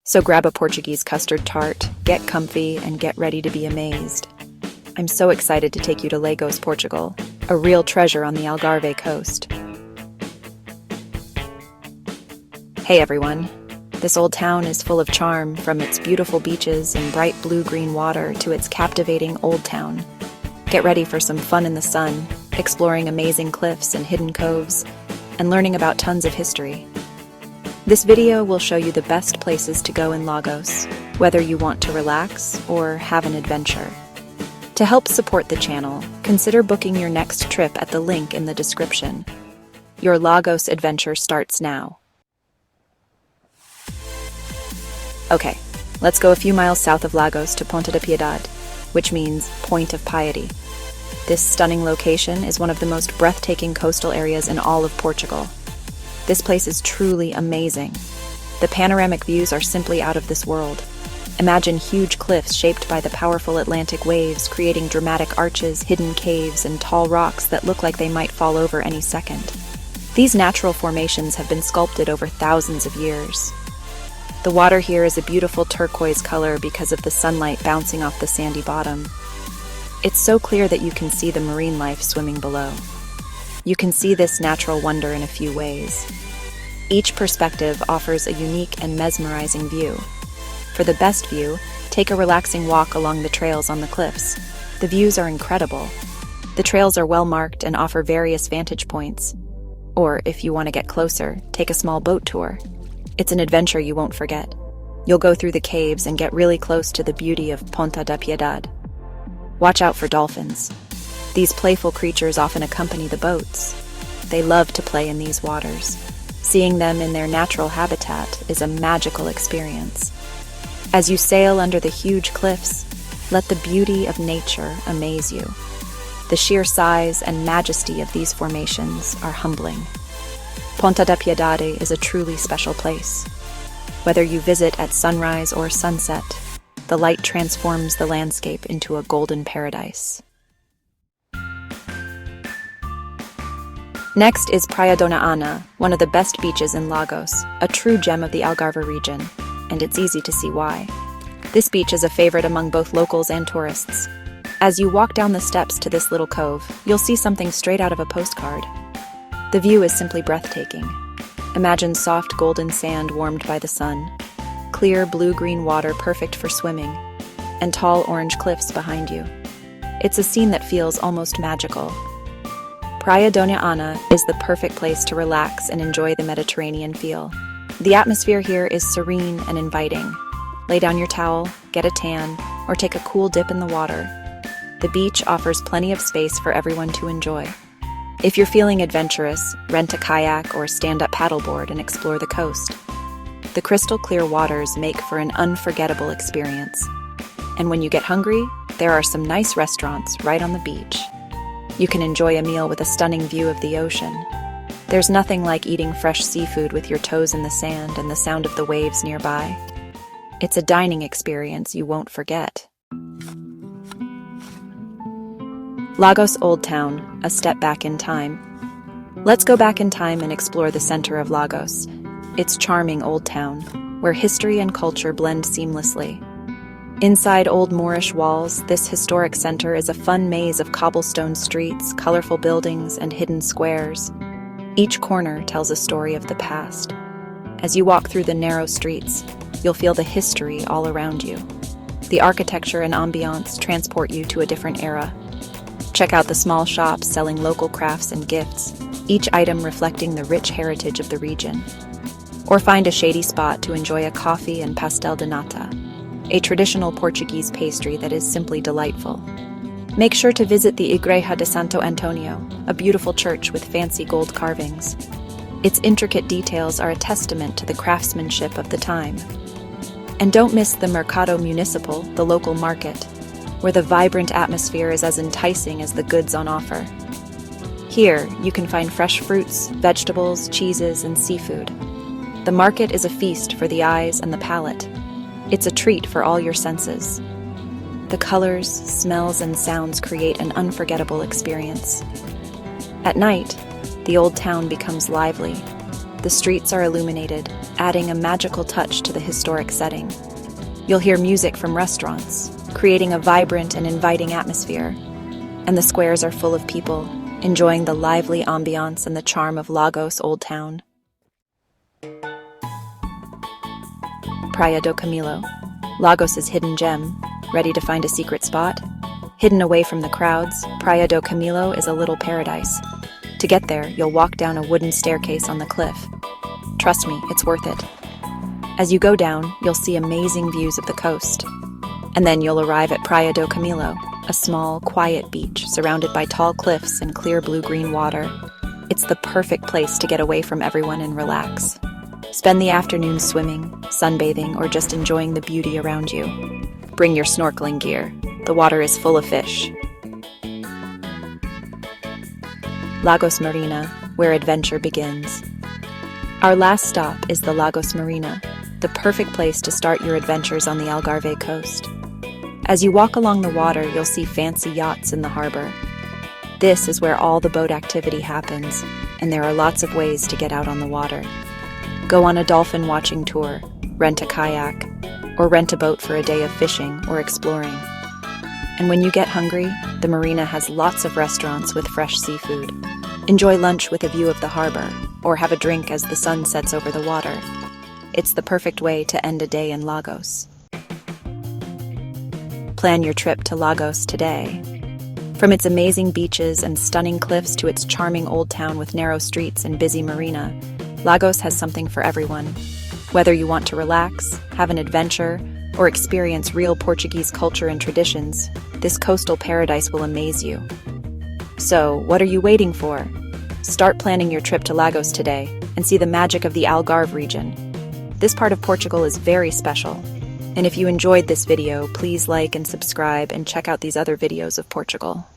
So grab a Portuguese custard tart, get comfy, and get ready to be amazed. I'm so excited to take you to Lagos, Portugal, a real treasure on the Algarve Coast. Hey everyone. This old town is full of charm, from its beautiful beaches and bright blue-green water to its captivating old town. Get ready for some fun in the sun, exploring amazing cliffs and hidden coves, and learning about tons of history. This video will show you the best places to go in Lagos, whether you want to relax or have an adventure. To help support the channel, consider booking your next trip at the link in the description. Your Lagos adventure starts now. Okay, let's go a few miles south of Lagos to Ponta da Piedade, which means Point of Piety. This stunning location is one of the most breathtaking coastal areas in all of Portugal. This place is truly amazing. The panoramic views are simply out of this world. Imagine huge cliffs shaped by the powerful Atlantic waves, creating dramatic arches, hidden caves, and tall rocks that look like they might fall over any second. These natural formations have been sculpted over thousands of years. The water here is a beautiful turquoise color because of the sunlight bouncing off the sandy bottom. It's so clear that you can see the marine life swimming below. You can see this natural wonder in a few ways. Each perspective offers a unique and mesmerizing view. For the best view, take a relaxing walk along the trails on the cliffs. The views are incredible. The trails are well marked and offer various vantage points. Or, if you want to get closer, take a small boat tour. It's an adventure you won't forget. You'll go through the caves and get really close to the beauty of Ponta da Piedade. Watch out for dolphins. These playful creatures often accompany the boats. They love to play in these waters. Seeing them in their natural habitat is a magical experience. As you sail under the huge cliffs, let the beauty of nature amaze you. The sheer size and majesty of these formations are humbling. Ponta da Piedade is a truly special place. Whether you visit at sunrise or sunset, the light transforms the landscape into a golden paradise. Next is Praia Dona Ana, one of the best beaches in Lagos, a true gem of the Algarve region, and it's easy to see why. This beach is a favorite among both locals and tourists. As you walk down the steps to this little cove, you'll see something straight out of a postcard. The view is simply breathtaking. Imagine soft golden sand warmed by the sun, clear blue-green water perfect for swimming, and tall orange cliffs behind you. It's a scene that feels almost magical. Praia Dona Ana is the perfect place to relax and enjoy the Mediterranean feel. The atmosphere here is serene and inviting. Lay down your towel, get a tan, or take a cool dip in the water. The beach offers plenty of space for everyone to enjoy. If you're feeling adventurous, rent a kayak or stand-up paddleboard and explore the coast. The crystal-clear waters make for an unforgettable experience. And when you get hungry, there are some nice restaurants right on the beach. You can enjoy a meal with a stunning view of the ocean. There's nothing like eating fresh seafood with your toes in the sand and the sound of the waves nearby. It's a dining experience you won't forget. Lagos Old Town, a step back in time. Let's go back in time and explore the center of Lagos, its charming old town, where history and culture blend seamlessly. Inside old Moorish walls, this historic center is a fun maze of cobblestone streets, colorful buildings, and hidden squares. Each corner tells a story of the past. As you walk through the narrow streets, you'll feel the history all around you. The architecture and ambiance transport you to a different era. Check out the small shops selling local crafts and gifts, each item reflecting the rich heritage of the region. Or find a shady spot to enjoy a coffee and pastel de nata, a traditional Portuguese pastry that is simply delightful. Make sure to visit the Igreja de Santo Antonio, a beautiful church with fancy gold carvings. Its intricate details are a testament to the craftsmanship of the time. And don't miss the Mercado Municipal, the local market, where the vibrant atmosphere is as enticing as the goods on offer. Here, you can find fresh fruits, vegetables, cheeses, and seafood. The market is a feast for the eyes and the palate. It's a treat for all your senses. The colors, smells, and sounds create an unforgettable experience. At night, the old town becomes lively. The The streets are illuminated, adding a magical touch to the historic setting. You'll hear music from restaurants, creating a vibrant and inviting atmosphere. And the squares are full of people, enjoying the lively ambiance and the charm of Lagos Old Town. Praia do Camilo, Lagos's hidden gem. Ready to find a secret spot? Hidden away from the crowds, Praia do Camilo is a little paradise. To get there, you'll walk down a wooden staircase on the cliff. Trust me, it's worth it. As you go down, you'll see amazing views of the coast. And then you'll arrive at Praia do Camilo, a small, quiet beach surrounded by tall cliffs and clear blue-green water. It's the perfect place to get away from everyone and relax. Spend the afternoon swimming, sunbathing, or just enjoying the beauty around you. Bring your snorkeling gear. The water is full of fish. Lagos Marina, where adventure begins. Our last stop is the Lagos Marina, the perfect place to start your adventures on the Algarve Coast. As you walk along the water, you'll see fancy yachts in the harbor. This is where all the boat activity happens, and there are lots of ways to get out on the water. Go on a dolphin watching tour, rent a kayak, or rent a boat for a day of fishing or exploring. And when you get hungry, the marina has lots of restaurants with fresh seafood. Enjoy lunch with a view of the harbor, or have a drink as the sun sets over the water. It's the perfect way to end a day in Lagos. Plan your trip to Lagos today. From its amazing beaches and stunning cliffs to its charming old town with narrow streets and busy marina, Lagos has something for everyone. Whether you want to relax, have an adventure, or experience real Portuguese culture and traditions, this coastal paradise will amaze you. So, what are you waiting for? Start planning your trip to Lagos today and see the magic of the Algarve region. This part of Portugal is very special. And if you enjoyed this video, please like and subscribe and check out these other videos of Portugal.